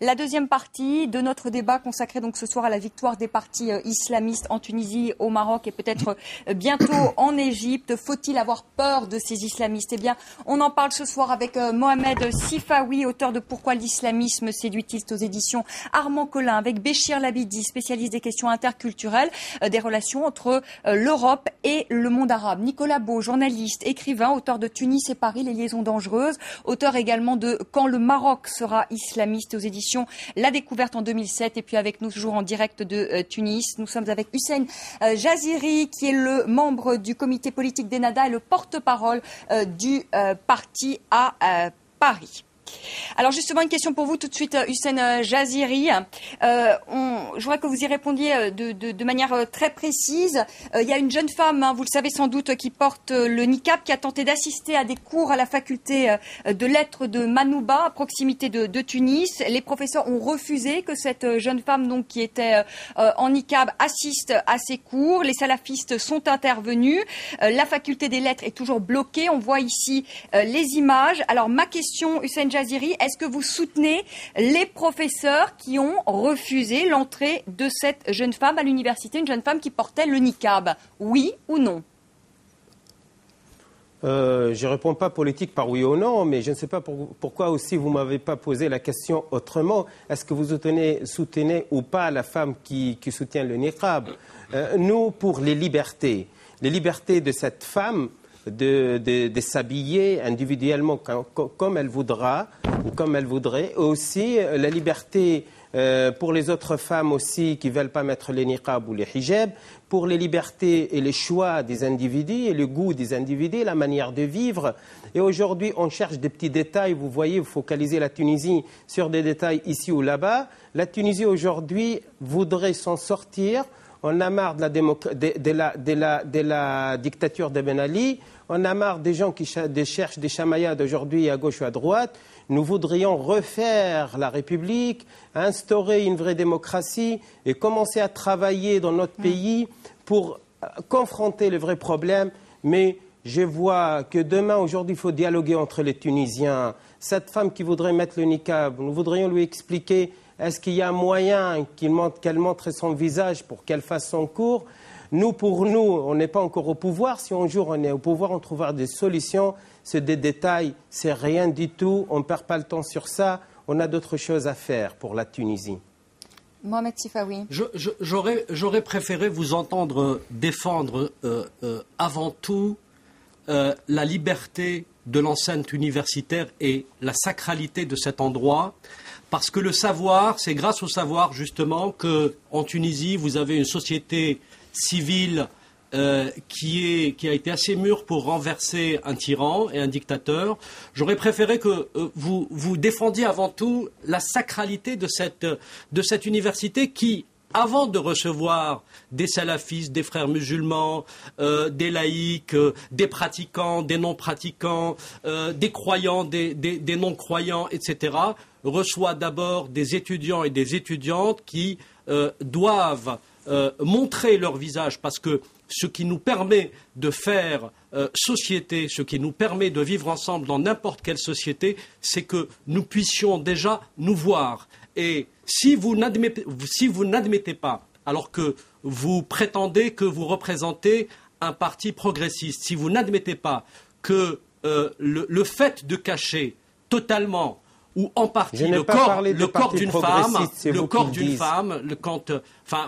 La deuxième partie de notre débat consacré donc ce soir à la victoire des partis islamistes en Tunisie, au Maroc et peut-être bientôt en Égypte. Faut-il avoir peur de ces islamistes? Eh bien, on en parle ce soir avec Mohamed Sifawi, auteur de Pourquoi l'islamisme séduit-il aux éditions Armand Collin, avec Béchir Labidi, spécialiste des questions interculturelles, des relations entre l'Europe et le monde arabe. Nicolas Beau, journaliste, écrivain, auteur de Tunis et Paris, les liaisons dangereuses, auteur également de Quand le Maroc sera islamiste aux éditions La Découverte en 2007. Et puis avec nous toujours en direct de Tunis, nous sommes avec Hussein Jaziri, qui est le membre du comité politique d'Ennahda et le porte-parole du parti à Paris. Alors justement, une question pour vous tout de suite, Hussein Jaziri. Je voudrais que vous y répondiez de manière très précise. Il y a une jeune femme, vous le savez sans doute, qui porte le niqab, qui a tenté d'assister à des cours à la faculté de lettres de Manouba, à proximité de Tunis. Les professeurs ont refusé que cette jeune femme, donc, qui était en niqab, assiste à ces cours. Les salafistes sont intervenus. La faculté des lettres est toujours bloquée. On voit ici les images. Alors ma question, Hussein Jaziri, est-ce que vous soutenez les professeurs qui ont refusé l'entrée de cette jeune femme à l'université, une jeune femme qui portait le niqab? Oui ou non? Je ne réponds pas politique par oui ou non, mais je ne sais pas pourquoi aussi vous ne m'avez pas posé la question autrement. Est-ce que vous soutenez ou pas la femme qui soutient le niqab? Nous, pour les libertés de cette femme, de s'habiller individuellement comme elle voudra ou comme elle voudrait. Aussi, la liberté pour les autres femmes aussi qui ne veulent pas mettre les niqab ou les hijabs, pour les libertés et les choix des individus et le goût des individus, la manière de vivre. Et aujourd'hui, on cherche des petits détails. Vous voyez, vous focalisez la Tunisie sur des détails ici ou là-bas. La Tunisie aujourd'hui voudrait s'en sortir. On a marre de la dictature de Ben Ali. On a marre des gens qui cherchent des chamaillades aujourd'hui à gauche ou à droite. Nous voudrions refaire la République, instaurer une vraie démocratie et commencer à travailler dans notre pays pour confronter les vrais problèmes. Mais je vois que demain, aujourd'hui, il faut dialoguer entre les Tunisiens. Cette femme qui voudrait mettre le niqab, nous voudrions lui expliquer, est-ce qu'il y a un moyen qu'elle montre son visage pour qu'elle fasse son cours? Pour nous, on n'est pas encore au pouvoir. Si un jour on est au pouvoir, on trouvera des solutions. C'est des détails, c'est rien du tout. On ne perd pas le temps sur ça. On a d'autres choses à faire pour la Tunisie. Mohamed Sifawi. J'aurais préféré vous entendre défendre avant tout la liberté de l'enceinte universitaire et la sacralité de cet endroit. Parce que le savoir, c'est grâce au savoir justement qu'en Tunisie, vous avez une société civile qui a été assez mûre pour renverser un tyran et un dictateur. J'aurais préféré que vous défendiez avant tout la sacralité de cette université qui, avant de recevoir des salafistes, des frères musulmans, des laïcs, des pratiquants, des non-pratiquants, des croyants, des non-croyants, etc., reçoit d'abord des étudiants et des étudiantes qui doivent montrer leur visage, parce que ce qui nous permet de faire société, ce qui nous permet de vivre ensemble dans n'importe quelle société, c'est que nous puissions déjà nous voir. Et si vous n'admettez pas, alors que vous prétendez que vous représentez un parti progressiste, si vous n'admettez pas que le fait de cacher totalement ou en partie le corps d'une femme,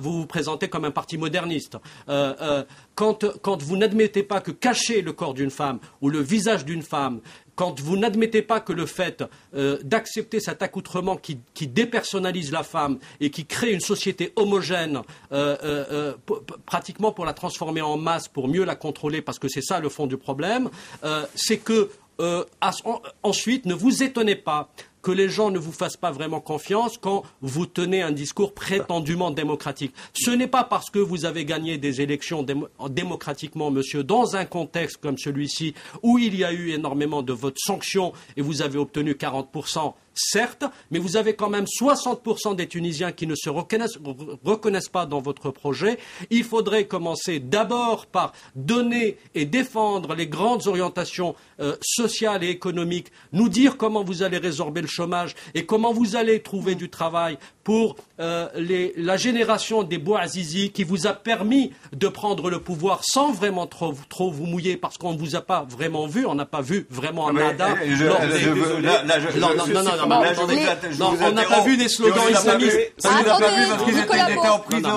vous vous présentez comme un parti moderniste. Quand vous n'admettez pas que cacher le corps d'une femme ou le visage d'une femme, quand vous n'admettez pas que le fait d'accepter cet accoutrement qui dépersonnalise la femme et qui crée une société homogène, pratiquement pour la transformer en masse, pour mieux la contrôler, parce que c'est ça le fond du problème, c'est que ensuite, ne vous étonnez pas que les gens ne vous fassent pas vraiment confiance quand vous tenez un discours prétendument démocratique. Ce n'est pas parce que vous avez gagné des élections démocratiquement, monsieur, dans un contexte comme celui-ci, où il y a eu énormément de votes sanctions et vous avez obtenu 40%, certes, mais vous avez quand même 60% des Tunisiens qui ne se reconnaissent pas dans votre projet. Il faudrait commencer d'abord par donner et défendre les grandes orientations sociales et économiques, nous dire comment vous allez résorber le chômage et comment vous allez trouver du travail pour la génération des Bouazizi qui vous a permis de prendre le pouvoir sans vraiment trop vous mouiller parce qu'on ne vous a pas vraiment vu, on n'a pas vu vraiment nada. Non, on n'a pas vu des slogans islamistes. On n'a pas vu parce qu'ils étaient en prison.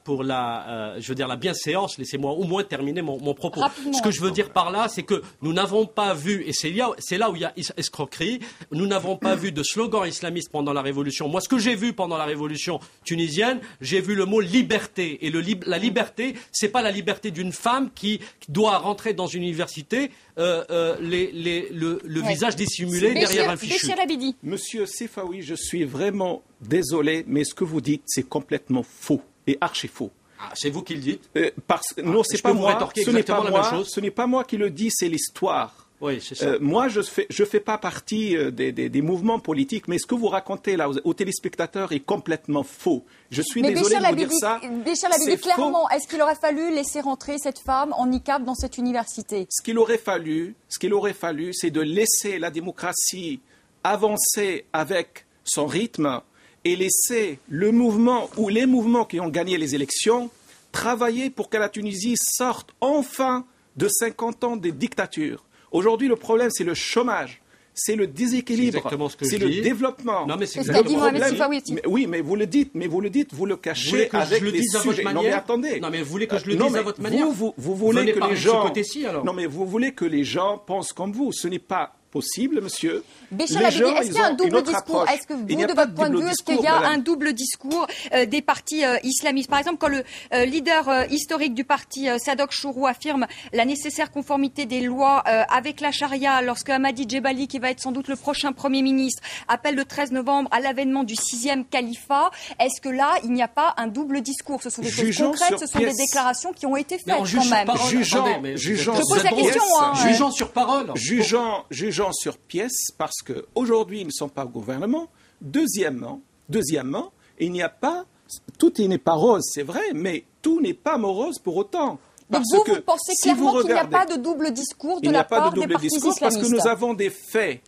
Pour la bienséance, laissez-moi au moins terminer mon propos. Ce que je veux dire par là, c'est que nous n'avons pas vu, et c'est là où il y a escroquerie, nous n'avons pas vu de slogan islamiste pendant la Révolution. Moi, ce que j'ai vu pendant la Révolution tunisienne, j'ai vu le mot liberté. Et la liberté, c'est pas la liberté d'une femme qui doit rentrer dans une université le visage dissimulé derrière un fichu. Monsieur Sefaoui, je suis vraiment désolé, mais ce que vous dites, c'est complètement faux et archi faux. Ah, c'est vous qui le dites non, c'est pas moi. Ce n'est pas moi qui le dis, c'est l'histoire. Oui, c'est ça. Moi, je fais pas partie des mouvements politiques, mais ce que vous racontez là aux téléspectateurs est complètement faux. Je suis désolé de vous dire ça. Béchir Labidi, clairement, est-ce qu'il aurait fallu laisser rentrer cette femme en niqab dans cette université? Ce qu'il aurait fallu, c'est de laisser la démocratie avancer avec son rythme et laisser le mouvement ou les mouvements qui ont gagné les élections travailler pour que la Tunisie sorte enfin de 50 ans de dictature. Aujourd'hui, le problème, c'est le chômage, c'est le déséquilibre, c'est le développement. Non, mais c'est exactement le problème. Oui, mais vous le dites, vous le cachez avec les sujets. Non, mais attendez. Non, mais vous voulez que je le dise à votre manière? Vous voulez que les gens... Non, mais vous voulez que les gens pensent comme vous. Ce n'est pas possible, monsieur. Béchir Labidi, est-ce qu'il y a un double discours? Est-ce que vous, de votre point de vue, est-ce qu'il y a un double discours des partis islamistes? Par exemple, quand le leader historique du parti, Sadok Chourou, affirme la nécessaire conformité des lois avec la charia, lorsque Hamadi Djebali, qui va être sans doute le prochain Premier ministre, appelle le 13 novembre à l'avènement du 6e califat, est-ce que là, il n'y a pas un double discours? Ce sont des choses concrètes, ce sont des déclarations qui ont été faites quand même. Je pose la question. Jugeons sur parole. Jugeons sur pièce parce qu'aujourd'hui, ils ne sont pas au gouvernement. Deuxièmement, il n'y a pas... Tout n'est pas rose, c'est vrai, mais tout n'est pas morose pour autant. Donc vous pensez clairement qu'il n'y a pas de double discours de la part des partis islamistes? Parce que nous avons des faits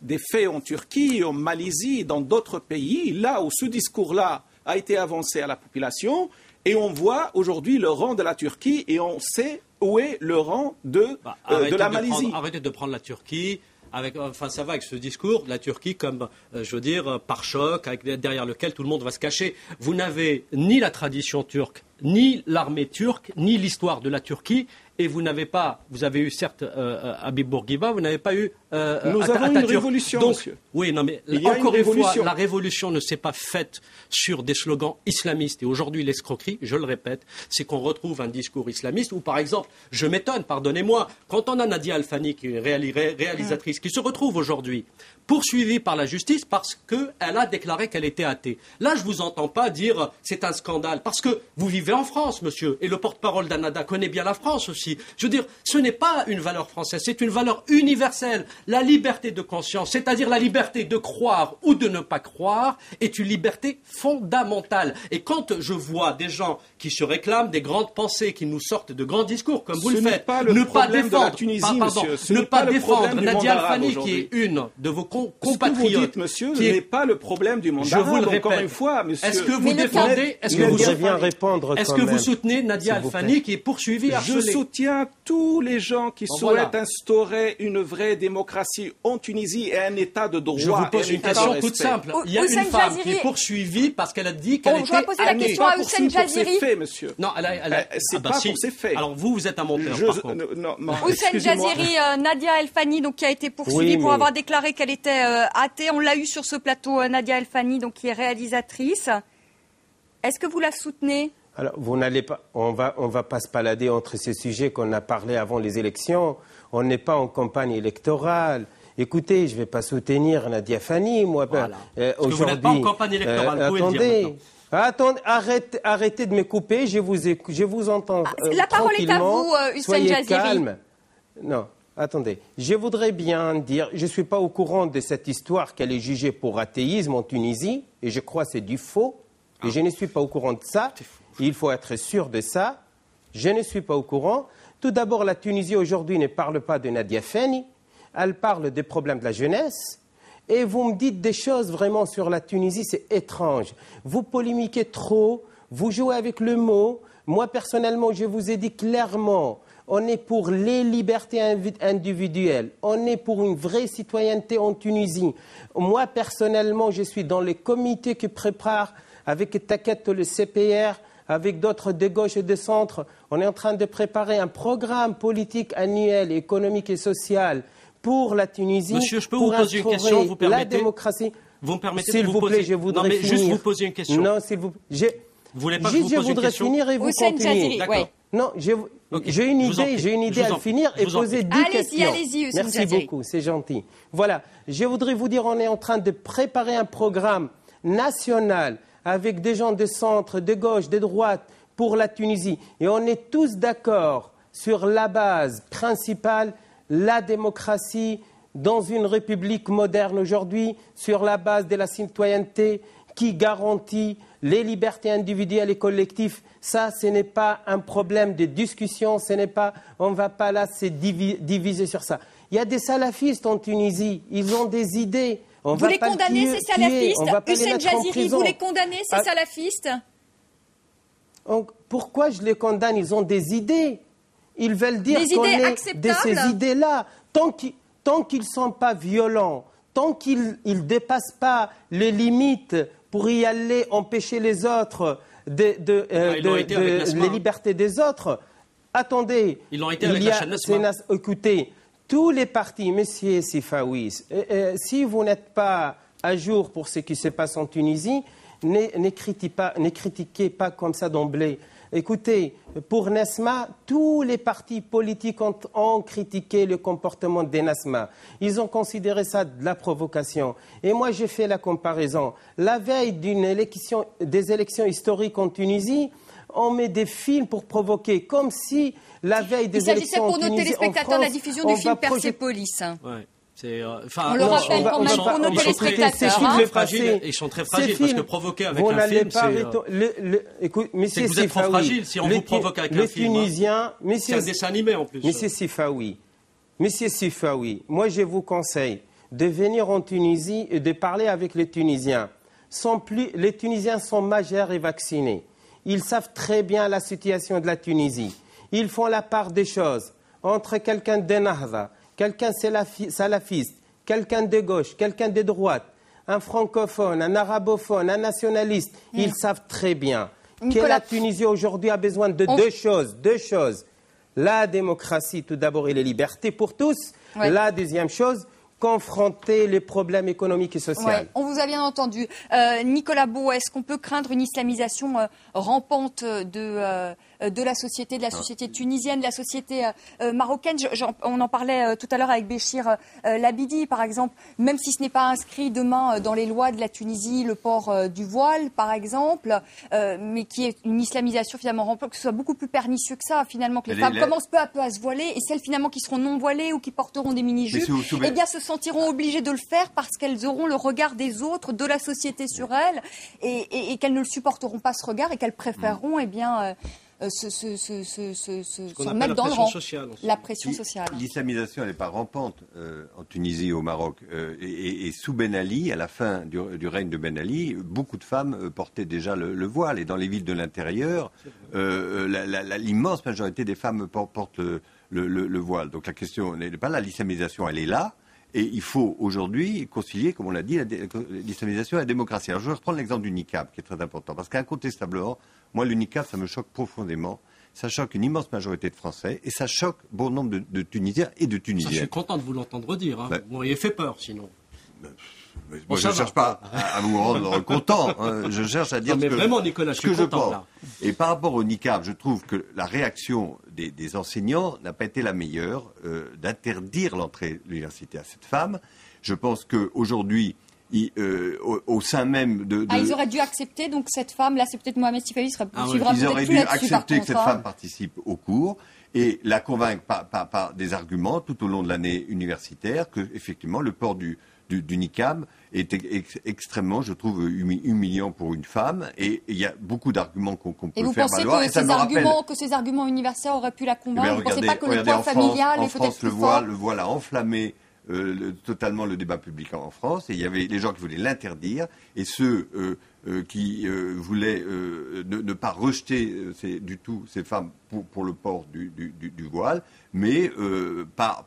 en Turquie, en Malaisie, dans d'autres pays, là où ce discours-là a été avancé à la population, et on voit aujourd'hui le rang de la Turquie, et on sait où est le rang de la Malaisie. Arrêtez de prendre la Turquie. Ça va avec ce discours, la Turquie comme, pare-choc, derrière lequel tout le monde va se cacher. Vous n'avez ni la tradition turque, ni l'armée turque, ni l'histoire de la Turquie, et vous avez eu certes Habib Bourguiba, vous n'avez pas eu nous avons une révolution, donc, monsieur. Oui, non, mais encore une fois, la révolution ne s'est pas faite sur des slogans islamistes. Et aujourd'hui, l'escroquerie, je le répète, c'est qu'on retrouve un discours islamiste où, par exemple, je m'étonne, pardonnez-moi, quand on a Nadia Al-Fani, qui est réalisatrice, qui se retrouve aujourd'hui poursuivie par la justice parce qu'elle a déclaré qu'elle était athée. Là, je ne vous entends pas dire c'est un scandale, parce que vous vivez en France, monsieur, et le porte-parole d'Annada connaît bien la France aussi. Je veux dire, ce n'est pas une valeur française, c'est une valeur universelle. La liberté de conscience, c'est-à-dire la liberté de croire ou de ne pas croire, est une liberté fondamentale. Et quand je vois des gens qui se réclament des grandes pensées, qui nous sortent de grands discours, comme vous le faites, ne pas défendre Nadia Al-Fani, qui est une de vos compatriotes. Ce que vous dites, monsieur, n'est pas le problème du monde arabe. Je vous le répète. Encore une fois, monsieur. Est-ce que vous défendez, est-ce que vous soutenez Nadia Al-Fani qui est poursuivie, harcelée? Je soutiens tous les gens qui souhaitent instaurer une vraie démocratie en Tunisie et un état de droit. Je vous pose une question toute simple. Il y a une femme qui est poursuivie parce qu'elle a dit qu'elle était je vais poser la question à Houssen Jaziri. Monsieur. Non, c'est pas pour ses faits. Alors vous êtes un menteur, par contre. Houssen Jaziri, Nadia Al-Fani, donc qui a été poursuivie pour avoir déclaré qu'elle était athée. On l'a eu sur ce plateau, Nadia Al-Fani, donc qui est réalisatrice. Est-ce que vous la soutenez? Alors, vous n'allez pas, on va pas se balader entre ces sujets qu'on a parlé avant les élections. On n'est pas en campagne électorale. Écoutez, je ne vais pas soutenir Nadia Fani, moi. Voilà. Parce que vous n'êtes pas en campagne électorale, vous pouvez le dire. Attendez, arrêtez de me couper, je vous entends la parole est à vous, Houssen Jaziri. Soyez calme. Non, attendez. Je voudrais bien dire, je ne suis pas au courant de cette histoire qu'elle est jugée pour athéisme en Tunisie, et je crois que c'est du faux, et je ne suis pas au courant de ça. Il faut être sûr de ça. Je ne suis pas au courant. Tout d'abord, la Tunisie aujourd'hui ne parle pas de Nadia Feni, elle parle des problèmes de la jeunesse. Et vous me dites des choses vraiment sur la Tunisie, c'est étrange. Vous polémiquez trop, vous jouez avec le mot. Moi, personnellement, je vous ai dit clairement, on est pour les libertés individuelles. On est pour une vraie citoyenneté en Tunisie. Moi, personnellement, je suis dans les comités qui préparent, avec Taket, le CPR, avec d'autres de gauche et de centre. On est en train de préparer un programme politique annuel, économique et social pour la Tunisie. Monsieur, je peux vous poser une question, vous permettez? La démocratie. Vous me permettez s'il de vous plaît, je voudrais non, mais finir. juste vous poser une question. Non, s'il vous plaît. Vous voulez pas que je vous pose une question? Je voudrais finir et vous continuez. D'accord. Non, j'ai une idée à finir et poser 10 questions. Allez-y, merci beaucoup, c'est gentil. Voilà, je voudrais vous dire, on est en train de préparer un programme national avec des gens de centre, de gauche, de droite pour la Tunisie. Et on est tous d'accord sur la base principale, la démocratie dans une république moderne aujourd'hui, sur la base de la citoyenneté qui garantit les libertés individuelles et collectives. Ça, ce n'est pas un problème de discussion, on ne va pas là se diviser sur ça. Il y a des salafistes en Tunisie, ils ont des idées. Vous les condamnez, ces salafistes? Hussein Jaziri, vous les condamnez, ces salafistes? Pourquoi je les condamne? Ils ont des idées. Ils veulent dire qu'on est de ces idées-là. Tant qu'ils ne sont pas violents, tant qu'ils ne dépassent pas les limites pour y aller empêcher les autres les libertés des autres. Attendez, ils l'ont été avec la chaîne Nasma. Écoutez, tous les partis, monsieur Sifawi, si vous n'êtes pas à jour pour ce qui se passe en Tunisie, ne critiquez pas comme ça d'emblée. Écoutez, pour Nasma, tous les partis politiques ont critiqué le comportement de Nasma. Ils ont considéré ça de la provocation. Et moi, j'ai fait la comparaison. La veille des élections historiques en Tunisil, on met des films pour provoquer, comme si la veille des élections en Tunisie, il s'agissait pour nos téléspectateurs la diffusion du film Persépolis. Ouais. On le rappelle quand même pour nos téléspectateurs. Ils sont très fragiles parce que provoquer avec un film, c'est que vous êtes trop fragile si on vous provoque avec un film. C'est un dessin animé en plus. Monsieur Sifawi, moi je vous conseille de venir en Tunisie et de parler avec les Tunisiens. Les Tunisiens sont majeurs et vaccinés. Ils savent très bien la situation de la Tunisie. Ils font la part des choses entre quelqu'un de Nahda, quelqu'un salafiste, quelqu'un de gauche, quelqu'un de droite, un francophone, un arabophone, un nationaliste. Ils savent très bien que la Tunisie aujourd'hui a besoin de deux choses. La démocratie tout d'abord et les libertés pour tous. Ouais. La deuxième chose, confronter les problèmes économiques et sociaux. Ouais, on vous a bien entendu. Nicolas Beau, est-ce qu'on peut craindre une islamisation rampante de la société tunisienne, de la société marocaine? On en parlait tout à l'heure avec Béchir Labidi, par exemple. Même si ce n'est pas inscrit demain dans les lois de la Tunisie, le port du voile, par exemple, mais qui est une islamisation finalement rampante, que ce soit beaucoup plus pernicieux que ça, finalement, que les femmes commencent peu à peu à se voiler, et celles finalement qui seront non voilées ou qui porteront des mini-jupes, eh bien, se sentiront obligées de le faire parce qu'elles auront le regard des autres, de la société sur elles, et qu'elles ne le supporteront pas, ce regard, et qu'elles préféreront, eh bien, se mettre dans le rang. La pression sociale. L'islamisation, elle n'est pas rampante en Tunisie, au Maroc. Et sous Ben Ali, à la fin du règne de Ben Ali, beaucoup de femmes portaient déjà le voile. Et dans les villes de l'intérieur, l'immense majorité des femmes portent le voile. Donc la question n'est pas là. L'islamisation, elle est là. Et il faut aujourd'hui concilier, comme on l'a dit, l'islamisation et la démocratie. Alors je vais reprendre l'exemple du niqab, qui est très important. Parce qu'incontestablement, moi, le niqab, ça me choque profondément. Ça choque une immense majorité de Français. Et ça choque bon nombre de Tunisiens et de Tunisiennes. Je suis content de vous l'entendre dire. Hein. Vous m'auriez fait peur, sinon. Moi, je ne cherche pas à vous rendre content. Hein. Je cherche à dire vraiment, Nicolas, je suis content, là. Et par rapport au niqab, je trouve que la réaction des enseignants n'a pas été la meilleure d'interdire l'entrée de l'université à cette femme. Je pense qu'aujourd'hui, au sein même de... ils auraient dû accepter, donc cette femme, là c'est peut-être Mohamed Sifawi, ils auraient dû accepter que cette femme participe au cours et la convaincre par des arguments tout au long de l'année universitaire que, effectivement, le port du du niqab est extrêmement, je trouve, humiliant pour une femme. Et il y a beaucoup d'arguments qu'on peut faire valoir. Et que ces arguments universels auraient pu la convaincre? Vous ne pensez pas que le poids familial est peut-être plus fort? Le voile a enflammé totalement le débat public en France, et il y avait les gens qui voulaient l'interdire, et ceux qui voulaient ne pas rejeter du tout ces femmes pour le port du voile, mais par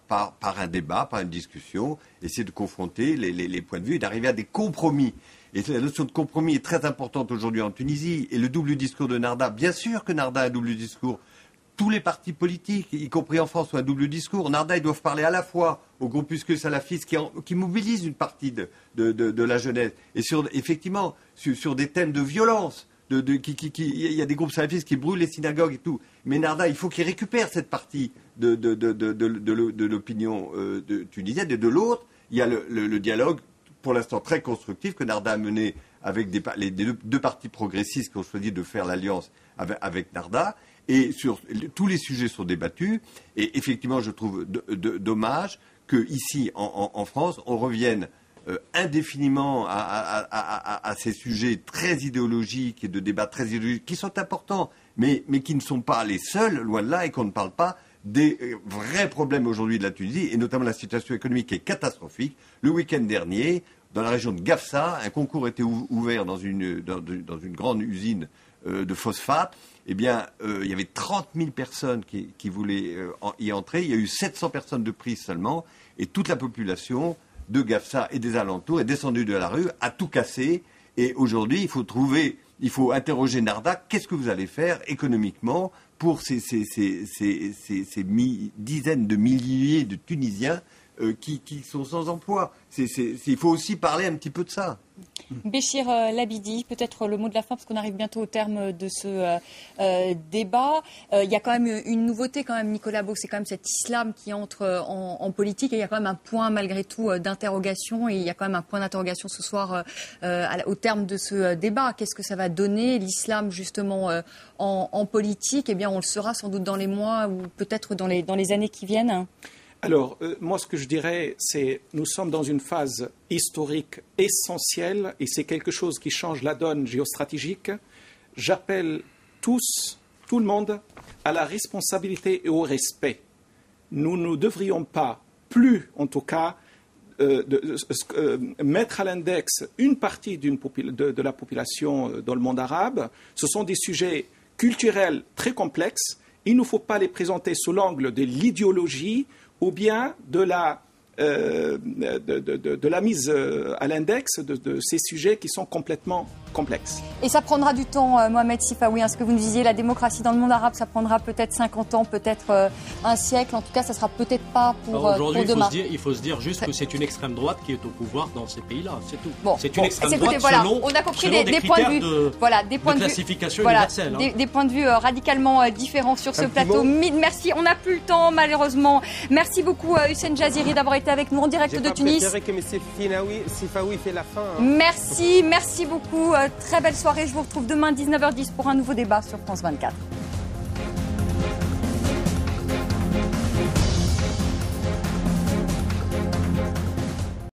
un débat, par une discussion, essayer de confronter les points de vue et d'arriver à des compromis. Et la notion de compromis est très importante aujourd'hui en Tunisie. Et le double discours de Narda, bien sûr que Narda a un double discours. Tous les partis politiques, y compris en France, ont un double discours. Narda, ils doivent parler à la fois aux groupuscules salafistes qui mobilisent une partie de la jeunesse. Et effectivement, sur des thèmes de violence. Il y a des groupes salafistes qui brûlent les synagogues et tout. Mais Narda, il faut qu'il récupère cette partie de l'opinion tunisienne. Et de l'autre, il y a le dialogue, pour l'instant très constructif, que Narda a mené avec les deux partis progressistes qui ont choisi de faire l'alliance avec Narda. Et tous les sujets sont débattus. Et effectivement, je trouve dommage qu'ici, en France, on revienne indéfiniment à ces sujets très idéologiques et de débats très idéologiques qui sont importants, mais qui ne sont pas les seuls, loin de là, et qu'on ne parle pas des vrais problèmes aujourd'hui de la Tunisie, et notamment la situation économique qui est catastrophique. Le week-end dernier, dans la région de Gafsa, un concours était ouvert dans une grande usine de phosphate. Eh bien, il y avait 30 000 personnes qui voulaient y entrer. Il y a eu 700 personnes de prise seulement. Et toute la population de Gafsa et des alentours est descendue de la rue, a tout cassé. Et aujourd'hui, il faut interroger Narda. Qu'est-ce que vous allez faire économiquement pour ces dizaines de milliers de Tunisiens qui sont sans emploi? Il faut aussi parler un petit peu de ça. Béchir Labidi, peut-être le mot de la fin, parce qu'on arrive bientôt au terme de ce débat. Il y a quand même une nouveauté, Nicolas Beau, c'est quand même cet islam qui entre en politique, et il y a quand même un point, malgré tout, d'interrogation, et il y a quand même un point d'interrogation ce soir au terme de ce débat. Qu'est-ce que ça va donner, l'islam, justement, en politique? Eh bien, on le saura sans doute dans les mois ou peut-être dans les années qui viennent. Alors, moi, ce que je dirais, c'est nous sommes dans une phase historique essentielle, et c'est quelque chose qui change la donne géostratégique. J'appelle tout le monde à la responsabilité et au respect. Nous ne devrions pas, plus en tout cas, mettre à l'index une partie de la population dans le monde arabe. Ce sont des sujets culturels très complexes. Il ne faut pas les présenter sous l'angle de l'idéologie ou bien de la mise à l'index de ces sujets qui sont complètement complexes. Et ça prendra du temps, Mohamed Sifawi. Ce que vous nous disiez, la démocratie dans le monde arabe, ça prendra peut-être 50 ans, peut-être un siècle. En tout cas, ça ne sera peut-être pas pour demain. Il faut se dire juste que c'est une extrême droite qui est au pouvoir dans ces pays-là, c'est tout. C'est une extrême droite selon, on a compris des points de vue, des classification universelle. Des points de vue radicalement différents sur ce plateau. Merci, on n'a plus le temps, malheureusement. Merci beaucoup, Hussein Jaziri, d'avoir été avec nous en direct de Tunis. J'ai que M. Sifawi fait la fin. Merci beaucoup. Très belle soirée. Je vous retrouve demain 19h10 pour un nouveau débat sur France 24.